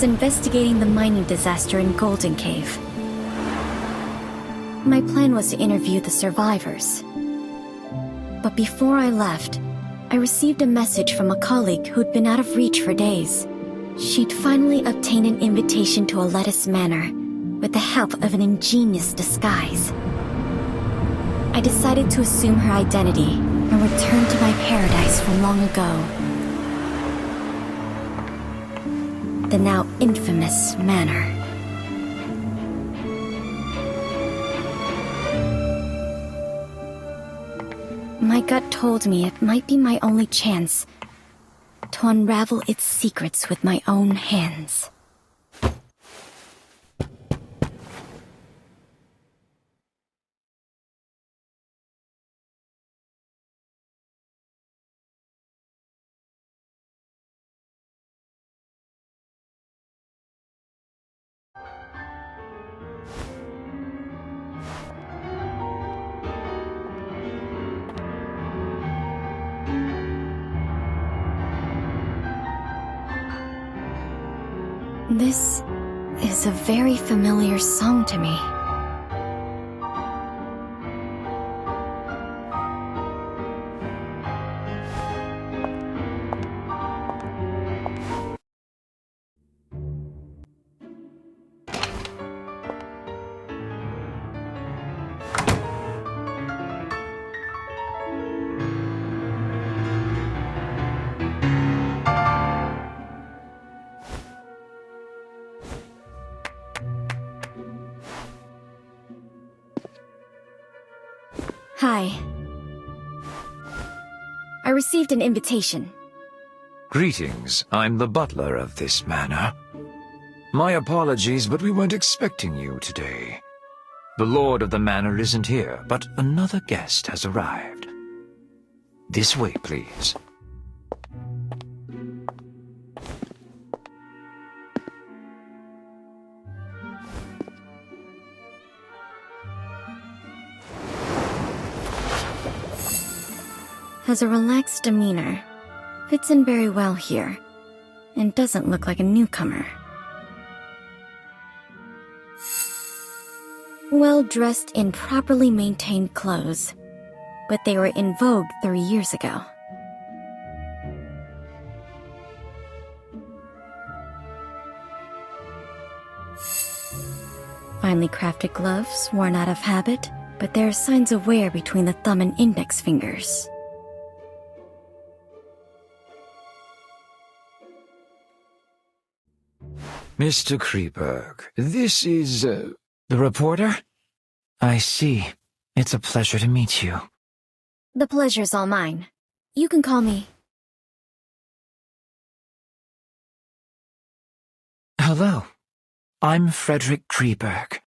was investigating the mining disaster in Golden Cave. My plan was to interview the survivors. But before I left, I received a message from a colleague who'd been out of reach for days. She'd finally obtained an invitation to a lettuce manor, with the help of an ingenious disguise. I decided to assume her identity and return to my paradise from long ago. The now infamous manor. My gut told me it might be my only chance to unravel its secrets with my own hands. This is a very familiar song to me. Hi. I received an invitation. Greetings, I'm the butler of this manor. My apologies, but we weren't expecting you today. The lord of the manor isn't here, but another guest has arrived. This way, please. Has a relaxed demeanor, fits in very well here, and doesn't look like a newcomer. Well dressed in properly maintained clothes, but they were in vogue 3 years ago. Finely crafted gloves, worn out of habit, but there are signs of wear between the thumb and index fingers. Mr. Kreberg, this is, the reporter? I see. It's a pleasure to meet you. The pleasure's all mine. You can call me... Hello. I'm Frederick Kreberg.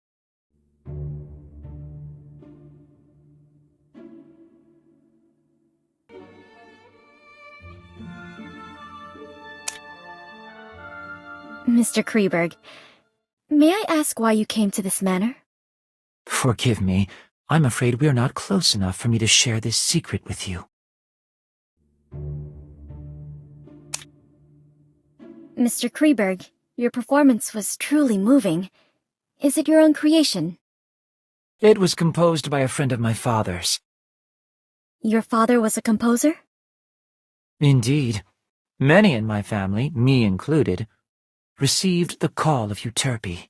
Mr. Kreberg, may I ask why you came to this manor? Forgive me. I'm afraid we are not close enough for me to share this secret with you. Mr. Kreberg, your performance was truly moving. Is it your own creation? It was composed by a friend of my father's. Your father was a composer? Indeed. Many in my family, me included, received the call of Euterpe.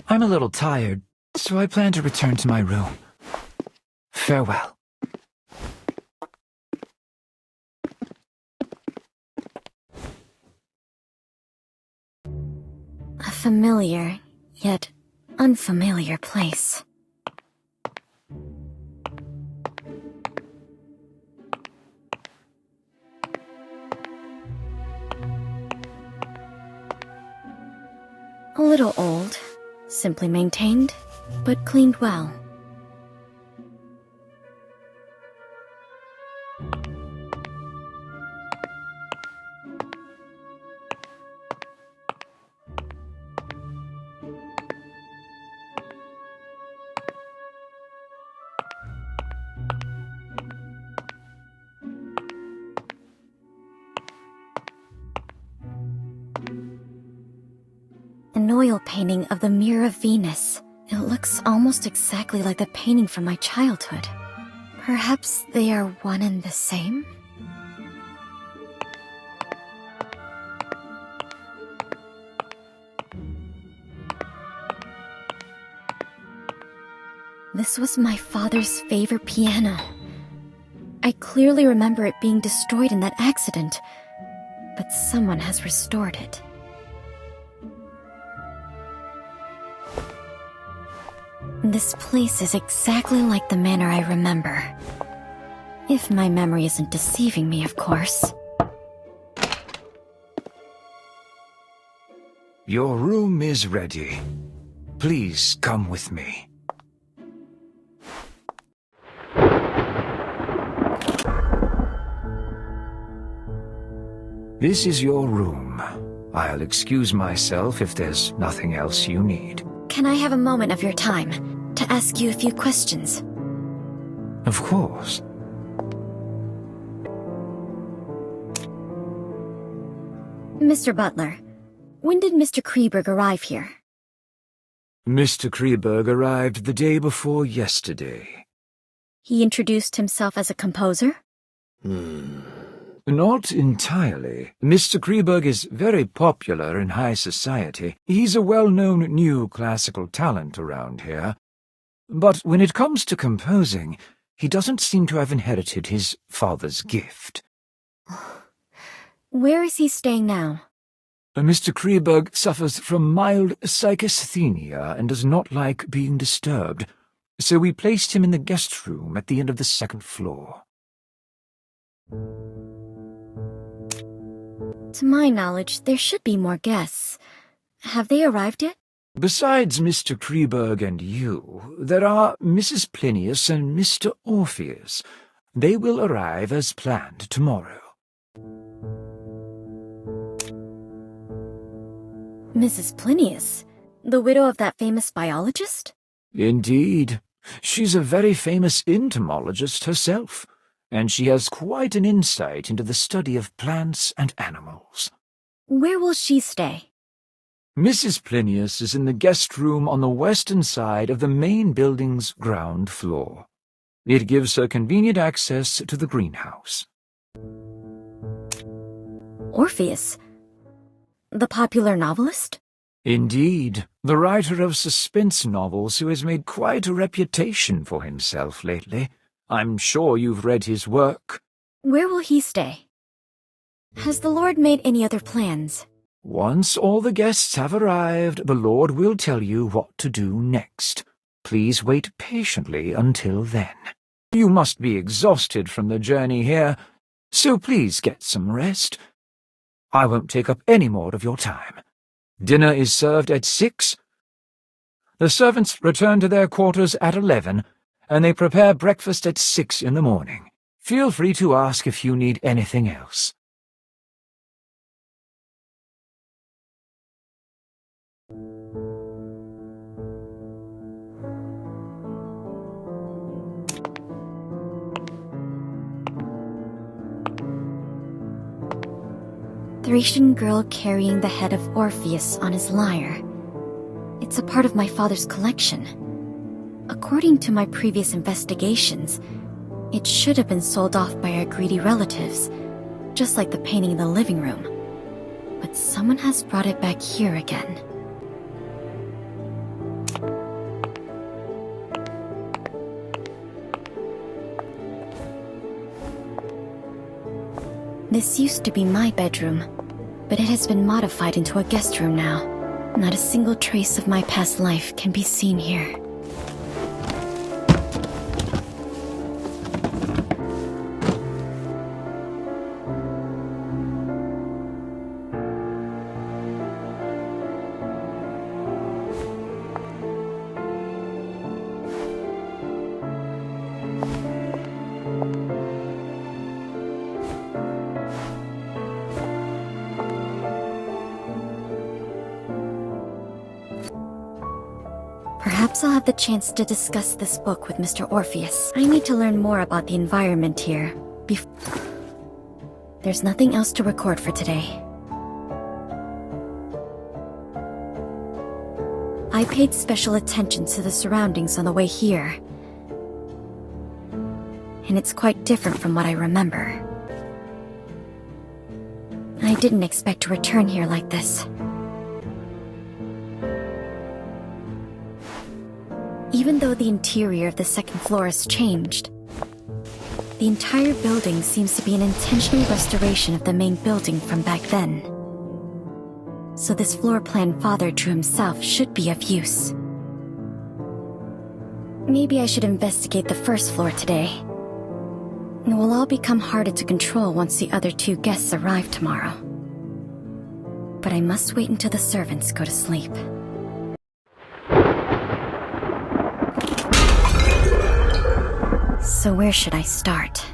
I'm a little tired, so I plan to return to my room. Farewell. A familiar, yet unfamiliar place. A little old, simply maintained, but cleaned well. an oil painting of the Mirror of Venus. It looks almost exactly like the painting from my childhood. Perhaps they are one and the same? This was my father's favorite piano. I clearly remember it being destroyed in that accident, but someone has restored it. This place is exactly like the manor I remember. If my memory isn't deceiving me, of course. Your room is ready. Please come with me. This is your room. I'll excuse myself if there's nothing else you need. Can I have a moment of your time to ask you a few questions? Of course. Mr. Butler, when did Mr. Kreberg arrive here? Mr. Kreberg arrived the day before yesterday. He introduced himself as a composer? Not entirely. Mr. Kreberg is very popular in high society. He's a well-known new classical talent around here. But when it comes to composing, he doesn't seem to have inherited his father's gift. Where is he staying now? Mr. Kreberg suffers from mild psychasthenia and does not like being disturbed, so we placed him in the guest room at the end of the second floor. To my knowledge, there should be more guests. Have they arrived yet? Besides Mr. Kreberg and you, there are Mrs. Plinius and Mr. Orpheus. They will arrive as planned tomorrow. Mrs. Plinius? The widow of that famous biologist? Indeed. She's a very famous entomologist herself, and she has quite an insight into the study of plants and animals. Where will she stay? Mrs. Plinius is in the guest room on the western side of the main building's ground floor. It gives her convenient access to the greenhouse. Orpheus? The popular novelist? Indeed, the writer of suspense novels who has made quite a reputation for himself lately. I'm sure you've read his work. Where will he stay? Has the Lord made any other plans? Once all the guests have arrived, the Lord will tell you what to do next. Please wait patiently until then. You must be exhausted from the journey here, so please get some rest. I won't take up any more of your time. Dinner is served at 6. The servants return to their quarters at 11, and they prepare breakfast at 6 in the morning. Feel free to ask if you need anything else. Thracian girl carrying the head of Orpheus on his lyre. It's a part of my father's collection. According to my previous investigations, it should have been sold off by our greedy relatives, just like the painting in the living room. But someone has brought it back here again. This used to be my bedroom, but it has been modified into a guest room now. Not a single trace of my past life can be seen here. Perhaps I'll have the chance to discuss this book with Mr. Orpheus. I need to learn more about the environment here. There's nothing else to record for today. I paid special attention to the surroundings on the way here. And it's quite different from what I remember. I didn't expect to return here like this. Even though the interior of the second floor has changed, the entire building seems to be an intentional restoration of the main building from back then. So this floor plan Father drew himself should be of use. Maybe I should investigate the first floor today. It will all become harder to control once the other two guests arrive tomorrow. But I must wait until the servants go to sleep. So where should I start?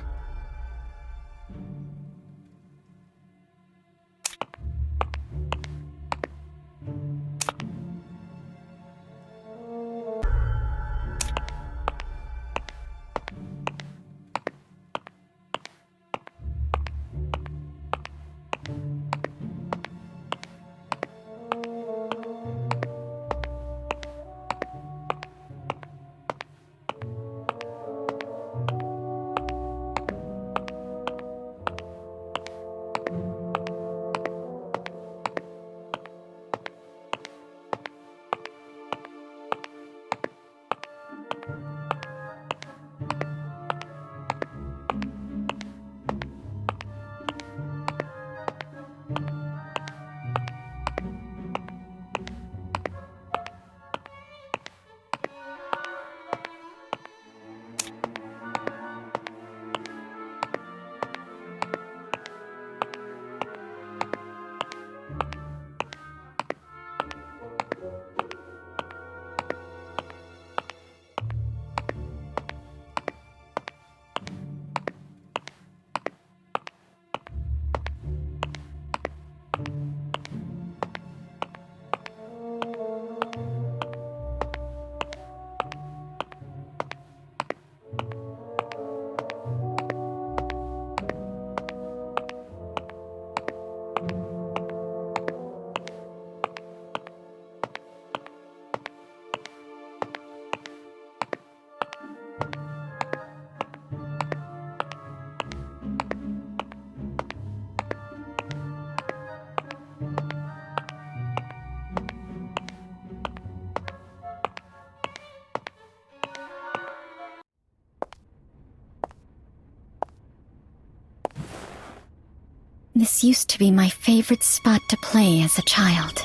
This used to be my favorite spot to play as a child.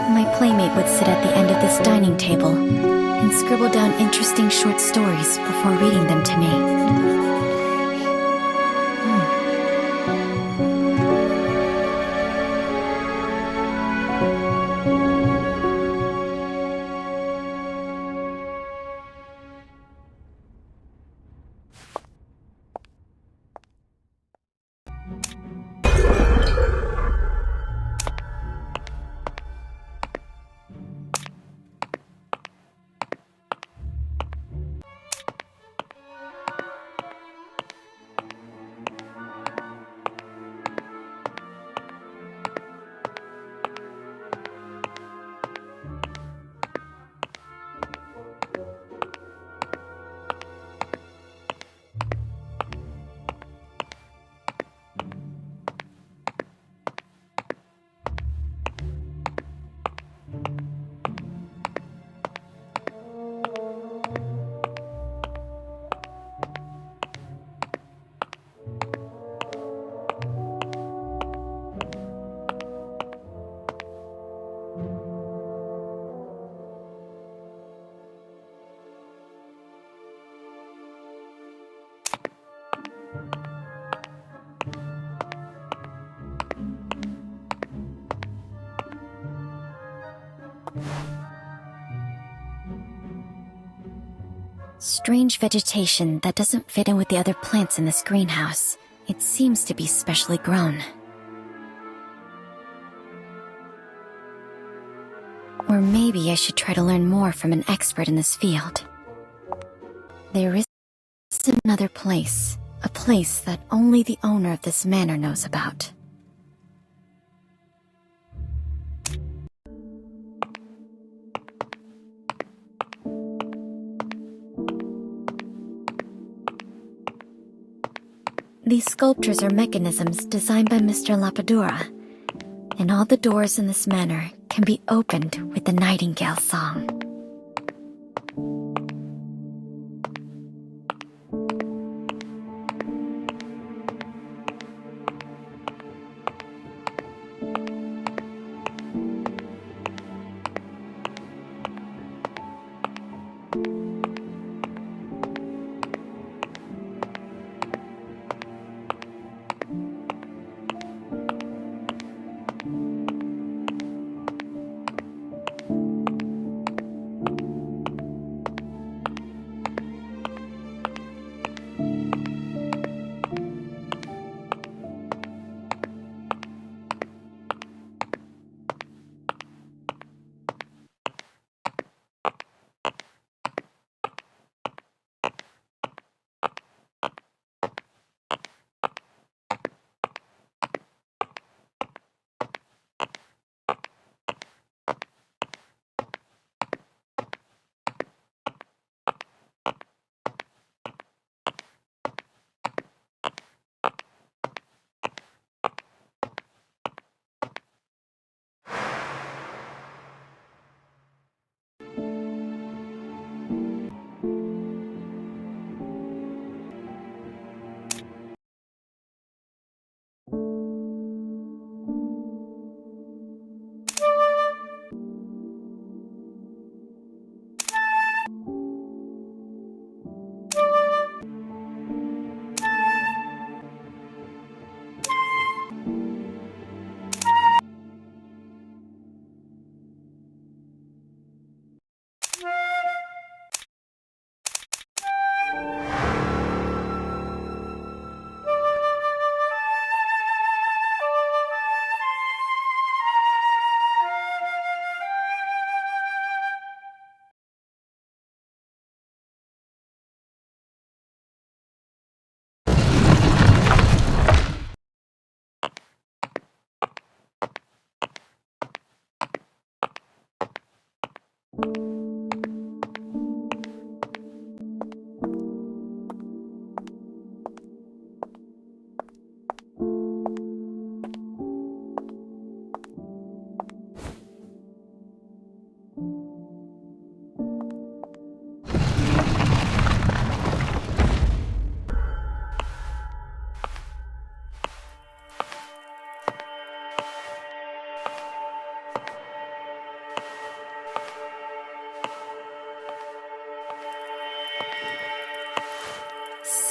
My playmate would sit at the end of this dining table and scribble down interesting short stories before reading them to me. Strange vegetation that doesn't fit in with the other plants in this greenhouse. It seems to be specially grown. Or maybe I should try to learn more from an expert in this field. There is another place, a place that only the owner of this manor knows about. These sculptures are mechanisms designed by Mr. Lapadura, and all the doors in this manor can be opened with the nightingale song.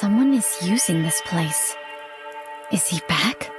Someone is using this place. Is he back?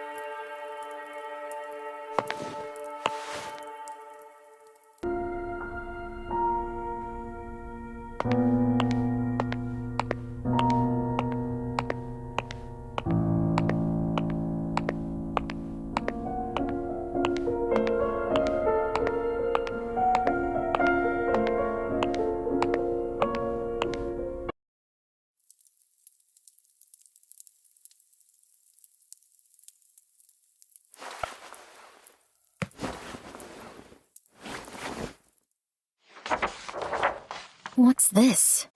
What's this?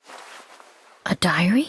A diary?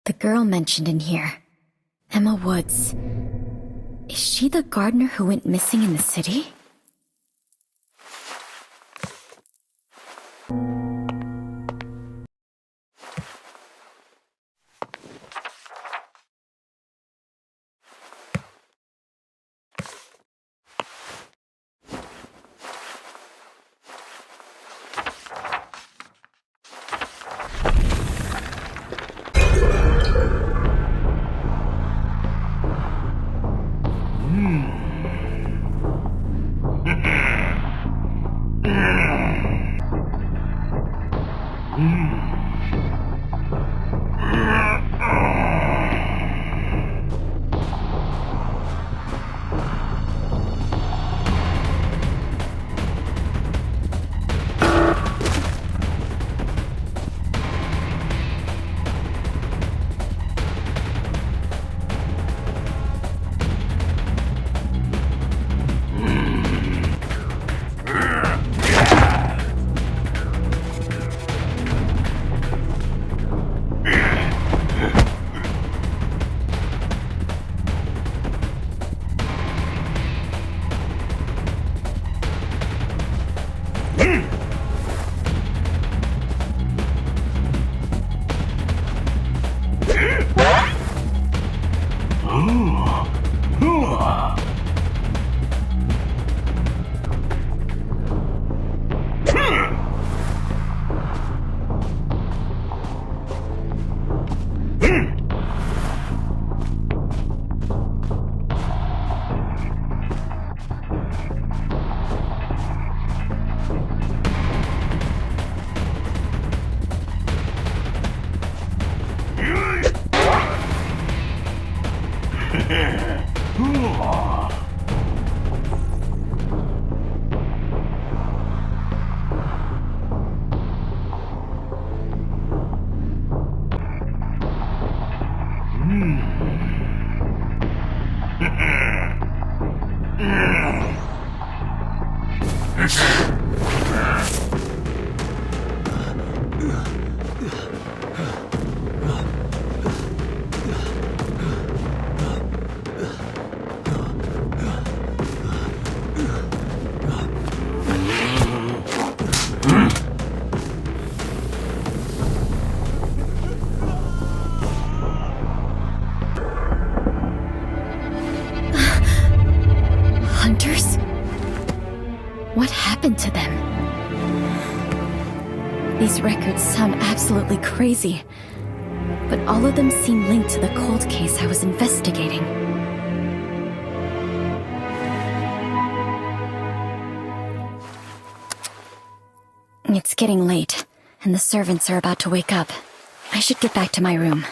The girl mentioned in here, Emma Woods. Is she the gardener who went missing in the city? Hunters? What happened to them? These records sound absolutely crazy, but all of them seem linked to the cold case I was investigating. It's getting late, and the servants are about to wake up. I should get back to my room.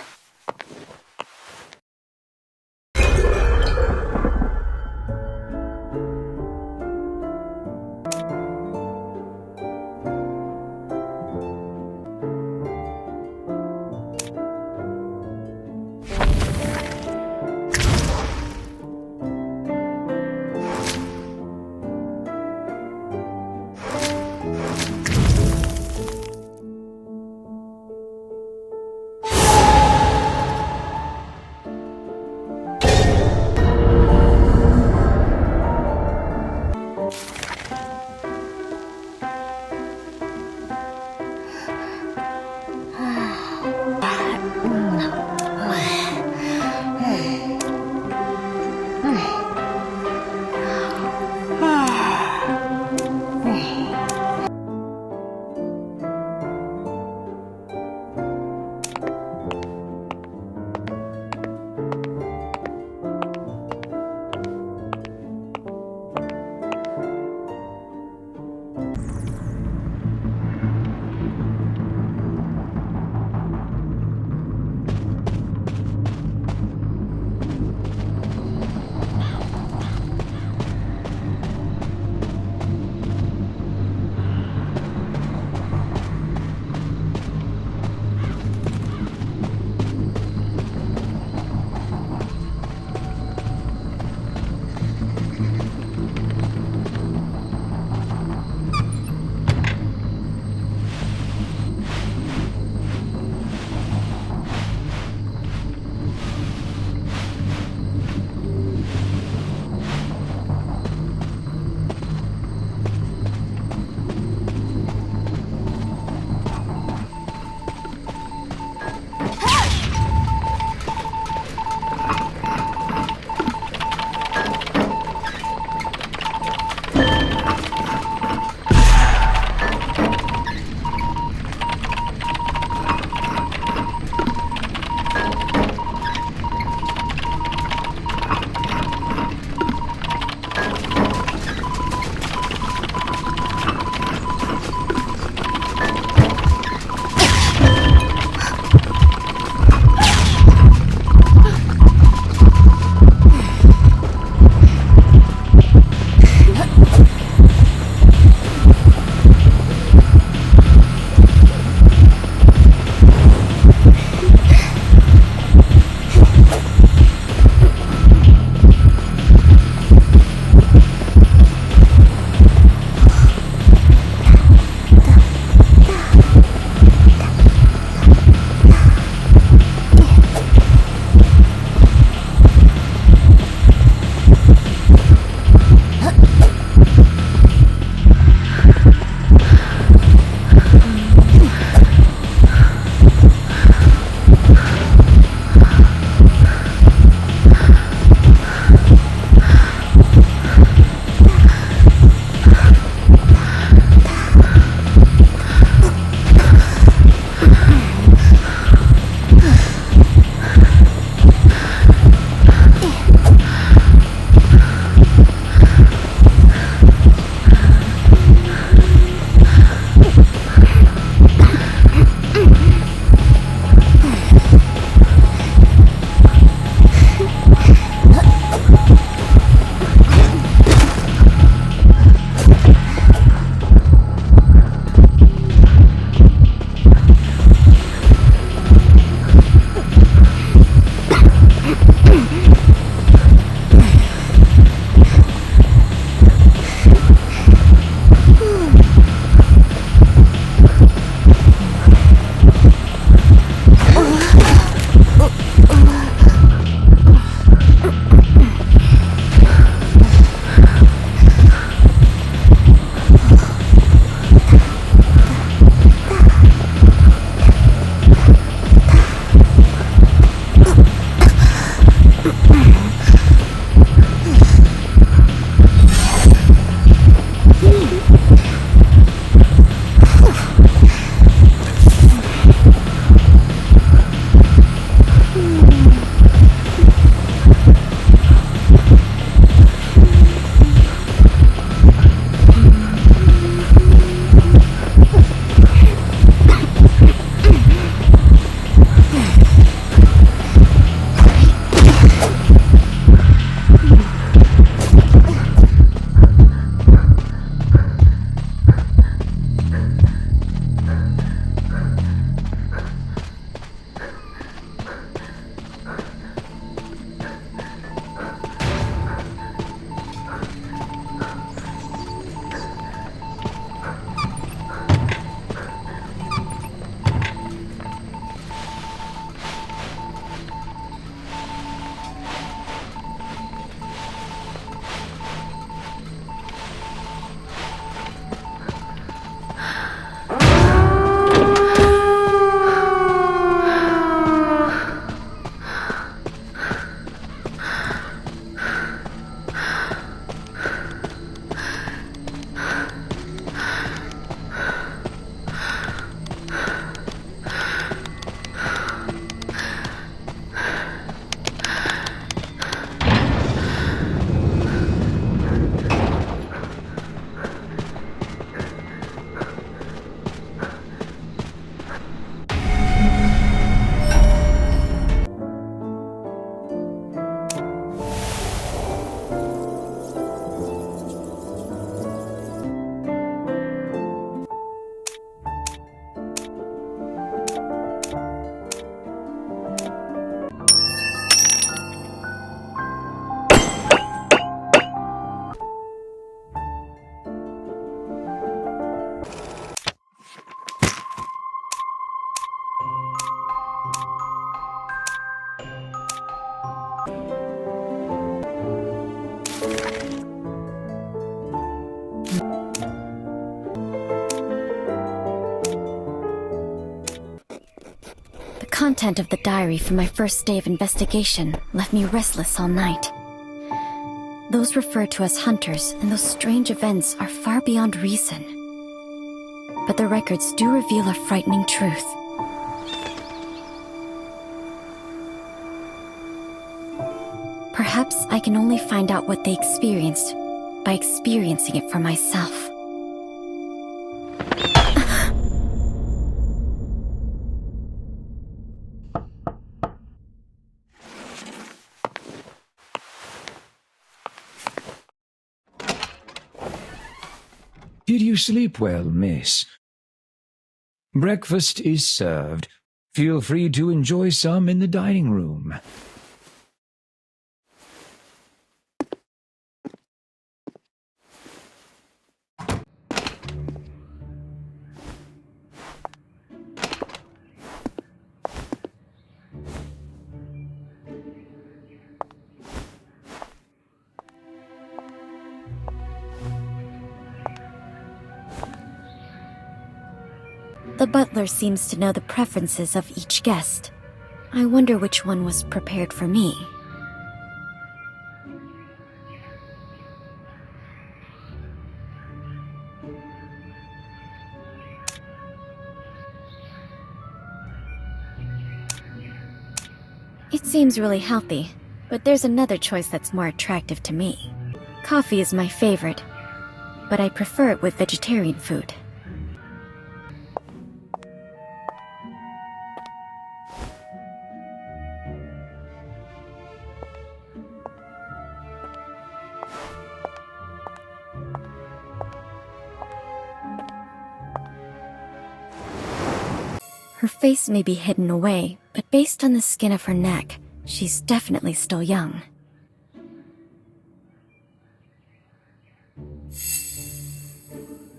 content of the diary from my first day of investigation left me restless all night. Those referred to as hunters and those strange events are far beyond reason. But the records do reveal a frightening truth. Perhaps I can only find out what they experienced by experiencing it for myself. Did you sleep well, miss? Breakfast is served. Feel free to enjoy some in the dining room. The butler seems to know the preferences of each guest. I wonder which one was prepared for me. It seems really healthy, but there's another choice that's more attractive to me. Coffee is my favorite, but I prefer it with vegetarian food. Her face may be hidden away, but based on the skin of her neck, she's definitely still young.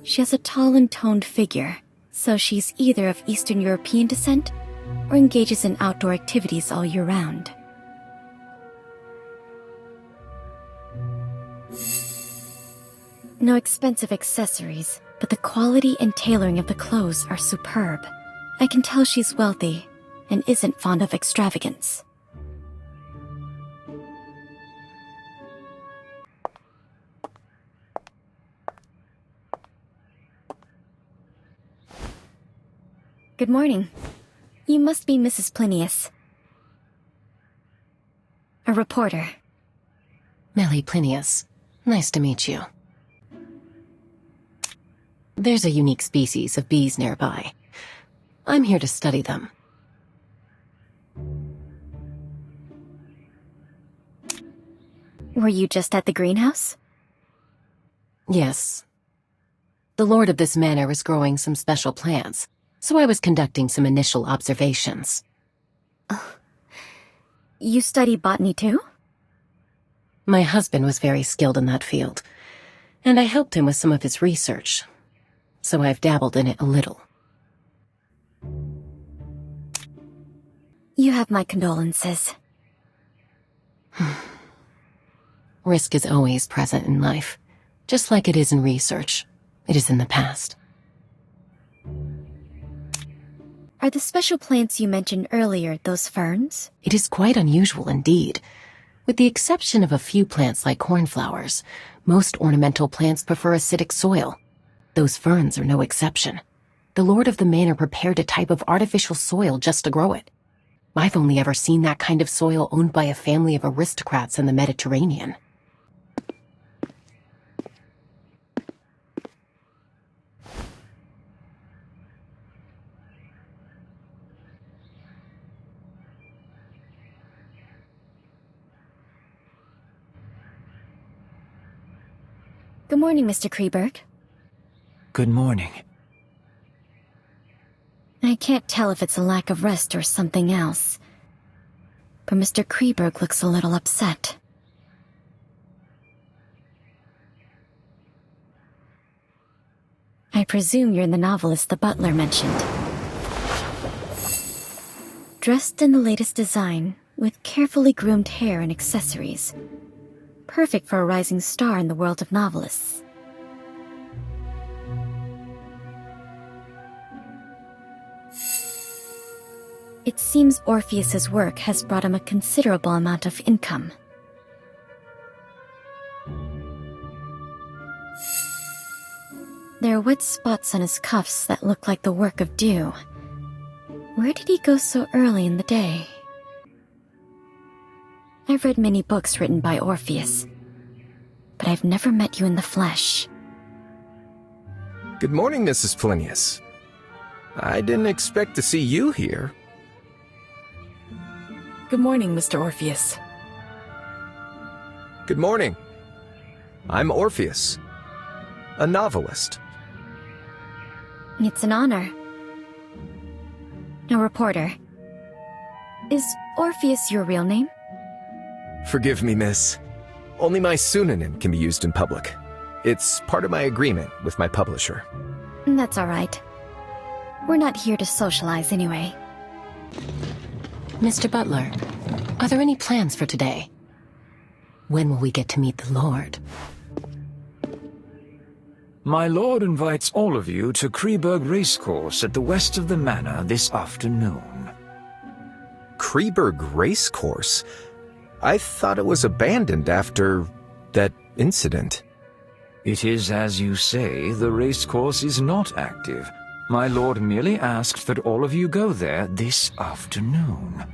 She has a tall and toned figure, so she's either of Eastern European descent or engages in outdoor activities all year round. No expensive accessories, but the quality and tailoring of the clothes are superb. I can tell she's wealthy and isn't fond of extravagance. Good morning. You must be Mrs. Plinius. A reporter. Melly Plinius. Nice to meet you. There's a unique species of bees nearby. I'm here to study them. Were you just at the greenhouse? Yes. The lord of this manor is growing some special plants, so I was conducting some initial observations. You study botany too? My husband was very skilled in that field, and I helped him with some of his research, so I've dabbled in it a little. You have my condolences. Risk is always present in life, just like it is in research. It is in the past. Are the special plants you mentioned earlier those ferns? It is quite unusual indeed. With the exception of a few plants like cornflowers, most ornamental plants prefer acidic soil. Those ferns are no exception. The lord of the manor prepared a type of artificial soil just to grow it. I've only ever seen that kind of soil owned by a family of aristocrats in the Mediterranean. Good morning, Mr. Kreberg. Good morning. I can't tell if it's a lack of rest or something else, but Mr. Kreberg looks a little upset. I presume you're the novelist the butler mentioned. Dressed in the latest design, with carefully groomed hair and accessories. Perfect for a rising star in the world of novelists. It seems Orpheus's work has brought him a considerable amount of income. There are wet spots on his cuffs that look like the work of dew. Where did he go so early in the day? I've read many books written by Orpheus, but I've never met you in the flesh. Good morning, Mrs. Plinius. I didn't expect to see you here. Good morning, Mr. Orpheus. Good morning. I'm Orpheus, a novelist. It's an honor. A reporter. Is Orpheus your real name? Forgive me, miss. Only my pseudonym can be used in public. It's part of my agreement with my publisher. That's all right. We're not here to socialize anyway. Mr. Butler, are there any plans for today? When will we get to meet the Lord? My lord invites all of you to Kreberg Racecourse at the west of the manor this afternoon. Kreberg Racecourse? I thought it was abandoned after that incident. It is as you say, the racecourse is not active. My lord merely asked that all of you go there this afternoon.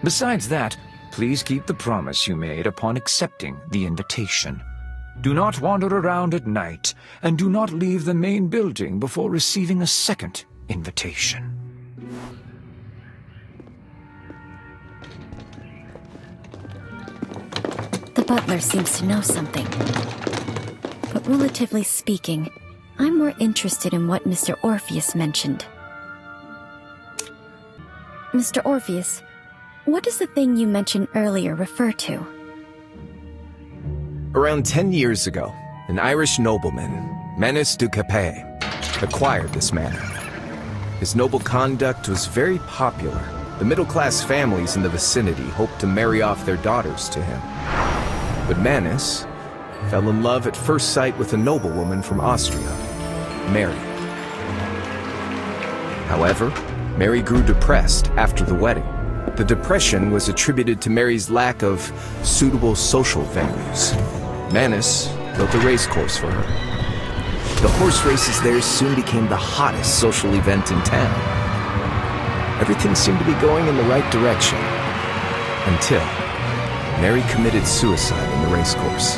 Besides that, please keep the promise you made upon accepting the invitation. Do not wander around at night, and do not leave the main building before receiving a second invitation. The butler seems to know something. But relatively speaking, I'm more interested in what Mr. Orpheus mentioned. Mr. Orpheus, what does the thing you mentioned earlier refer to? Around 10 years ago, an Irish nobleman, Manus du Capet, acquired this manor. His noble conduct was very popular. The middle-class families in the vicinity hoped to marry off their daughters to him. But Manus fell in love at first sight with a noblewoman from Austria, Mary. However, Mary grew depressed after the wedding. The depression was attributed to Mary's lack of suitable social venues. Manus built a racecourse for her. The horse races there soon became the hottest social event in town. Everything seemed to be going in the right direction, until Mary committed suicide in the racecourse,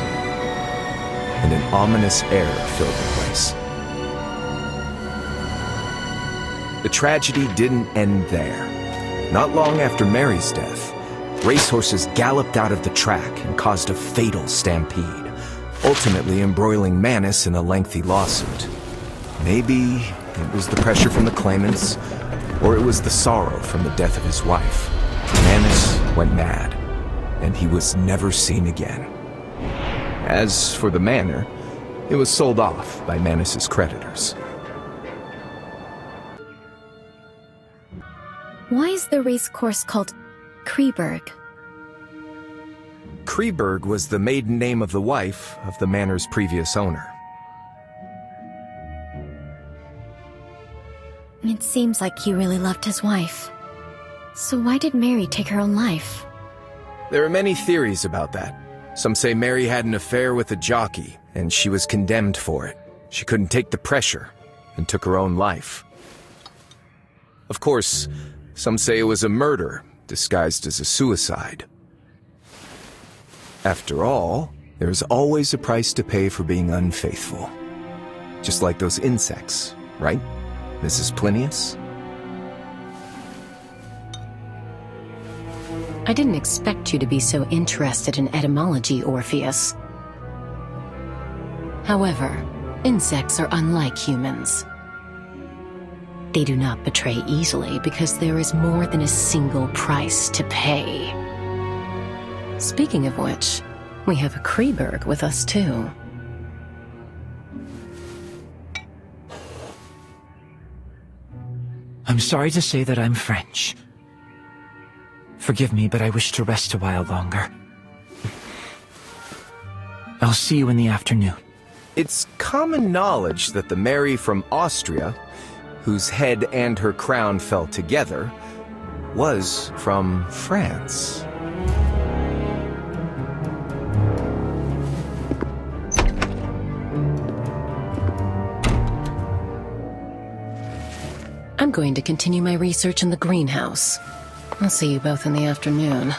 and an ominous air filled the place. The tragedy didn't end there. Not long after Mary's death, racehorses galloped out of the track and caused a fatal stampede, ultimately embroiling Manus in a lengthy lawsuit. Maybe it was the pressure from the claimants, or it was the sorrow from the death of his wife. Manus went mad, and he was never seen again. As for the manor, it was sold off by Manus's creditors. Why is the race course called Kreberg? Kreberg was the maiden name of the wife of the manor's previous owner. It seems like he really loved his wife. So why did Mary take her own life? There are many theories about that. Some say Mary had an affair with a jockey, and she was condemned for it. She couldn't take the pressure, and took her own life. Of course, some say it was a murder, disguised as a suicide. After all, there's always a price to pay for being unfaithful. Just like those insects, right, Mrs. Plinius? I didn't expect you to be so interested in etymology, Orpheus. However, insects are unlike humans. They do not betray easily because there is more than a single price to pay. Speaking of which, we have a Kreberg with us too. I'm sorry to say that I'm French. Forgive me, but I wish to rest a while longer. I'll see you in the afternoon. It's common knowledge that the Mary from Austria, whose head and her crown fell together, was from France. I'm going to continue my research in the greenhouse. I'll see you both in the afternoon.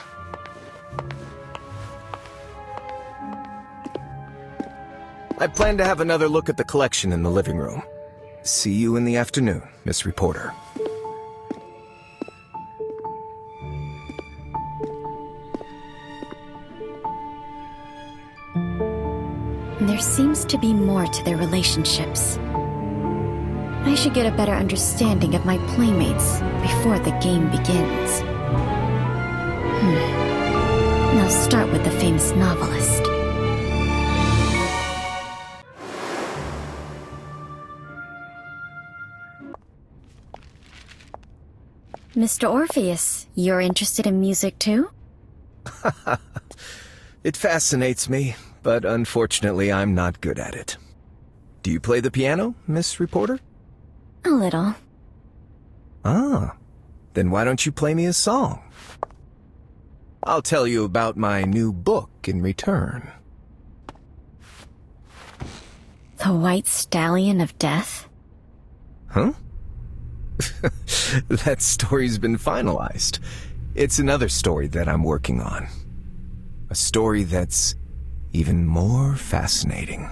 I plan to have another look at the collection in the living room. See you in the afternoon, Miss Reporter. There seems to be more to their relationships. I should get a better understanding of my playmates before the game begins. I'll start with the famous novelist. Mr. Orpheus, you're interested in music too? It fascinates me, but unfortunately I'm not good at it. Do you play the piano, Miss Reporter? A little. Ah, then why don't you play me a song? I'll tell you about my new book in return. The White Stallion of Death? Huh? That story's been finalized. It's another story that I'm working on. A story that's even more fascinating.